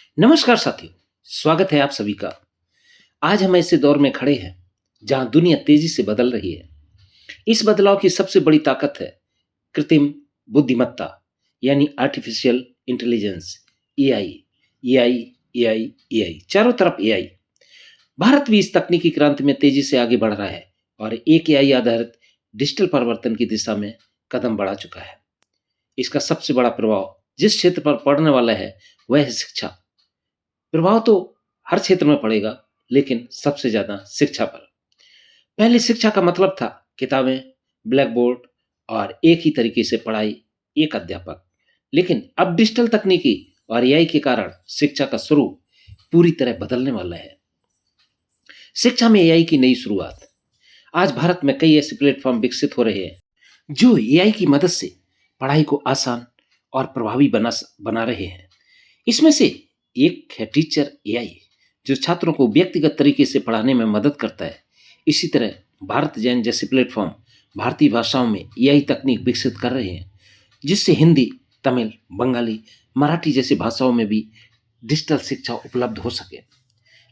नमस्कार साथियों, स्वागत है आप सभी का। आज हम ऐसे दौर में खड़े हैं जहां दुनिया तेजी से बदल रही है। इस बदलाव की सबसे बड़ी ताकत है कृत्रिम बुद्धिमत्ता, यानी artificial intelligence. AI, AI, AI, AI, चारों तरफ एआई। भारत भी इस तकनीकी क्रांति में तेजी से आगे बढ़ रहा है और एक एआई आधारित डिजिटल परिवर्तन की दिशा में कदम बढ़ा चुका है। इसका सबसे बड़ा प्रभाव जिस क्षेत्र पर पड़ने वाला है वह है शिक्षा। प्रभाव तो हर क्षेत्र में पड़ेगा, लेकिन सबसे ज्यादा शिक्षा पर। पहले शिक्षा का मतलब था किताबें, ब्लैक बोर्ड और एक ही तरीके से पढ़ाई, एक अध्यापक। लेकिन अब डिजिटल तकनीकी और एआई के कारण शिक्षा का स्वरूप पूरी तरह बदलने वाला है। शिक्षा में एआई की नई शुरुआत। आज भारत में कई ऐसे प्लेटफॉर्म विकसित हो रहे हैं जो एआई की मदद से पढ़ाई को आसान और प्रभावी बना रहे हैं। इसमें से एक है टीचर एआई, जो छात्रों को व्यक्तिगत तरीके से पढ़ाने में मदद करता है। इसी तरह भारत जैन जैसे प्लेटफॉर्म भारतीय भाषाओं में एआई तकनीक विकसित कर रहे हैं, जिससे हिंदी, तमिल, बंगाली, मराठी जैसी भाषाओं में भी डिजिटल शिक्षा उपलब्ध हो सके।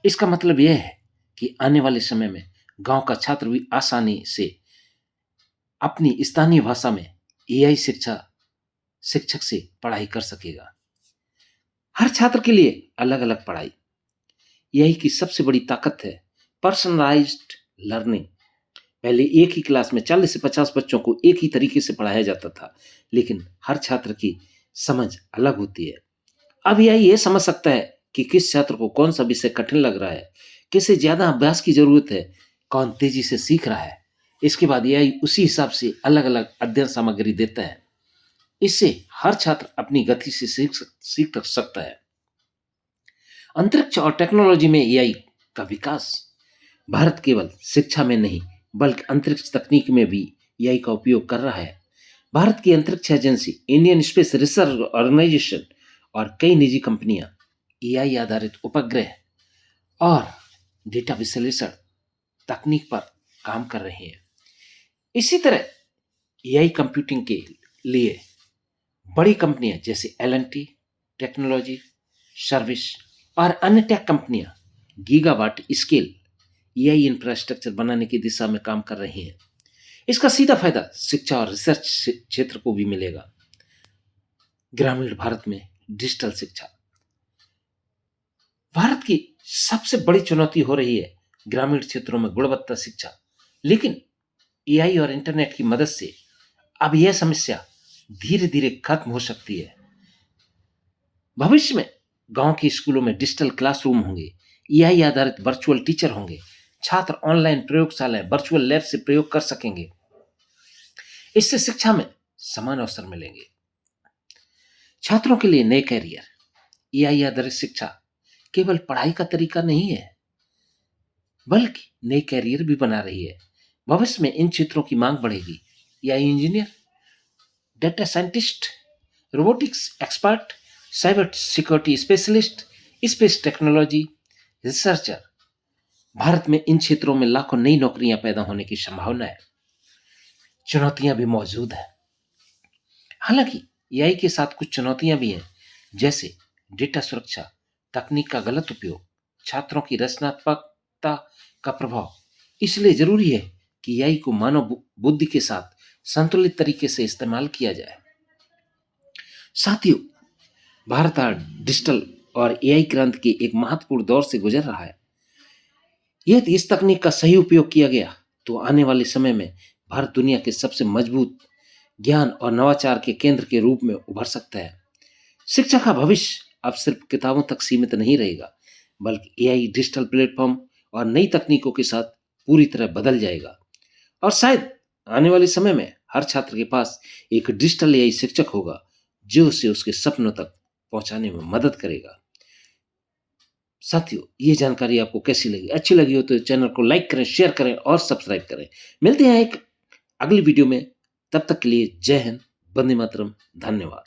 इसका मतलब यह है कि आने वाले समय में गांव का छात्र भी आसानी से अपनी स्थानीय भाषा में एआई शिक्षक से पढ़ाई कर सकेगा। हर छात्र के लिए अलग अलग पढ़ाई। यही की सबसे बड़ी ताकत है पर्सनलाइज्ड लर्निंग। पहले एक ही क्लास में 40 से 50 बच्चों को एक ही तरीके से पढ़ाया जाता था, लेकिन हर छात्र की समझ अलग होती है। अब यह समझ सकता है कि किस छात्र को कौन सा विषय कठिन लग रहा है, किसे ज्यादा अभ्यास की जरूरत है, कौन तेजी से सीख रहा है। इसके बाद यह उसी हिसाब से अलग अलग अध्ययन सामग्री देता है। इससे हर छात्र अपनी गति से सीख सकता है। अंतरिक्ष और टेक्नोलॉजी में एआई का विकास। भारत केवल शिक्षा में नहीं बल्कि अंतरिक्ष तकनीक में भी एआई का उपयोग कर रहा है। भारत की अंतरिक्ष agency, Indian Space Research Organisation और कई निजी कंपनियां एआई आधारित उपग्रह और डेटा विश्लेषण तकनीक पर काम कर रहे हैं। इसी तरह एआई कंप्यूटिंग के लिए बड़ी कंपनियां जैसे एल&टी टेक्नोलॉजी सर्विस और अन्य टेक कंपनियां गीगावाट स्केल एआई इंफ्रास्ट्रक्चर बनाने की दिशा में काम कर रही हैं। इसका सीधा फायदा शिक्षा और रिसर्च क्षेत्र को भी मिलेगा। ग्रामीण भारत में डिजिटल शिक्षा। भारत की सबसे बड़ी चुनौती हो रही है ग्रामीण क्षेत्रों में गुणवत्ता शिक्षा, लेकिन एआई और इंटरनेट की मदद से अब यह समस्या धीरे धीरे खत्म हो सकती है। भविष्य में गांव के स्कूलों में डिजिटल क्लासरूम होंगे, एआई आधारित वर्चुअल टीचर होंगे, छात्र ऑनलाइन प्रयोगशालाएं, वर्चुअल लैब से प्रयोग कर सकेंगे। इससे शिक्षा में समान अवसर मिलेंगे। छात्रों के लिए नए कैरियर। एआई आधारित शिक्षा केवल पढ़ाई का तरीका नहीं है, बल्कि नए कैरियर भी बना रही है। भविष्य में इन क्षेत्रों की मांग बढ़ेगी। AI engineer, data scientist, robotics expert, cyber security specialist, space technology researcher. Bharat में इन क्षेत्रों में लाखों नई नौकरियां पैदा होने की संभावना है। चुनौतियां भी मौजूद है। हालांकि एआई के साथ कुछ चुनौतियां भी हैं, जैसे डेटा सुरक्षा, तकनीक का गलत उपयोग, छात्रों की रचनात्मकता का प्रभाव। इसलिए जरूरी है कि एआई को मानव बुद्धि के साथ संतुलित तरीके से इस्तेमाल किया जाए। साथियों, भारत आज डिजिटल और एआई क्रांति के एक महत्वपूर्ण दौर से गुजर रहा है। यदि इस तकनीक का सही उपयोग किया गया तो आने वाले समय में भारत दुनिया के सबसे मजबूत ज्ञान और नवाचार के केंद्र के रूप में उभर सकता है। शिक्षा का भविष्य अब सिर्फ किताबों तक सीमित नहीं रहेगा, बल्कि एआई, डिजिटल प्लेटफॉर्म और नई तकनीकों के साथ पूरी तरह बदल जाएगा। और शायद आने वाले समय में हर छात्र के पास एक डिजिटल एआई शिक्षक होगा, जो उसे उसके सपनों तक पहुंचाने में मदद करेगा। साथियों, ये जानकारी आपको कैसी लगी? अच्छी लगी हो तो चैनल को लाइक करें, शेयर करें और सब्सक्राइब करें। मिलते हैं एक अगली वीडियो में। तब तक के लिए जय हिंद, वंदे मातरम, धन्यवाद।